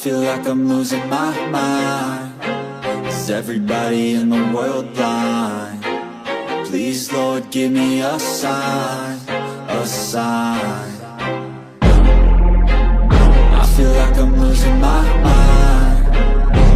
feel like I'm losing my mind. Is everybody in the world blind? Please, Lord, give me a sign, a sign. I feel like I'm losing my mind.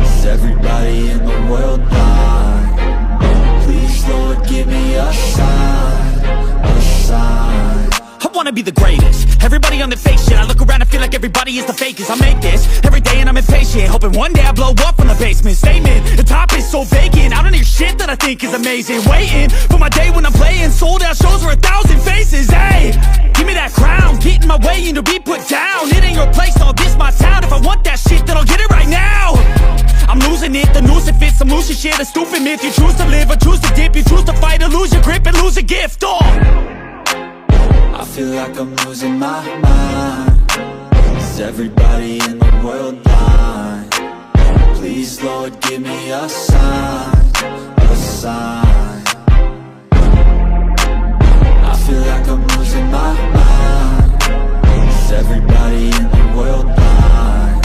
Is everybody in the world blind? Please, Lord, give me a sign, a sign. I wanna be the greatest. Everybody on the fake shit. I look around and feel like everybody is the fakest. I make this every day and I'm impatient, hoping one day I blow up from the basement. Statement, the top is so vacant. I don't hear shit that I think is amazing. Waiting for my day when I'm playing sold out shows for 1,000 faces. Hey, give me that crown, get in my way and to be put down. It ain't your place, all this my town. If I want that shit, then I'll get it right now. I'm losing it, the noose it fits. I'm losing shit, a stupid myth. You choose to live or choose to dip. You choose to fight or lose your grip and lose a gift. I feel like I'm losing my mind. Is everybody in the world blind? Please, Lord, give me a sign, a sign. I feel like I'm losing my mind. Is everybody in the world blind?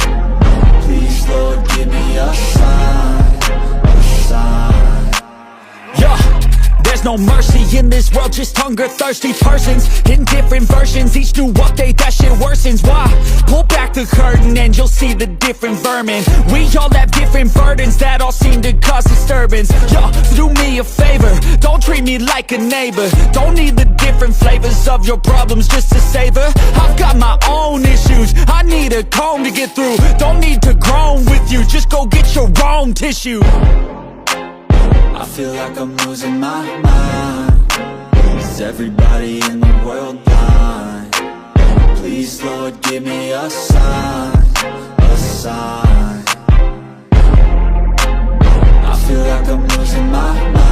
Please, Lord, give me a sign, a sign. Yeah. There's no mercy in this world, just hunger-thirsty persons in different versions. Each new update, that shit worsens. Why? Pull back the curtain and you'll see the different vermin. We all have different burdens that all seem to cause disturbance. Yo, do me a favor, don't treat me like a neighbor. Don't need the different flavors of your problems just to savor. I've got my own issues, I need a comb to get through. Don't need to groan with you, just go get your own tissue. I feel like I'm losing my mind. Is everybody in the world blind? Please, Lord, give me a sign, a sign. I feel like I'm losing my mind.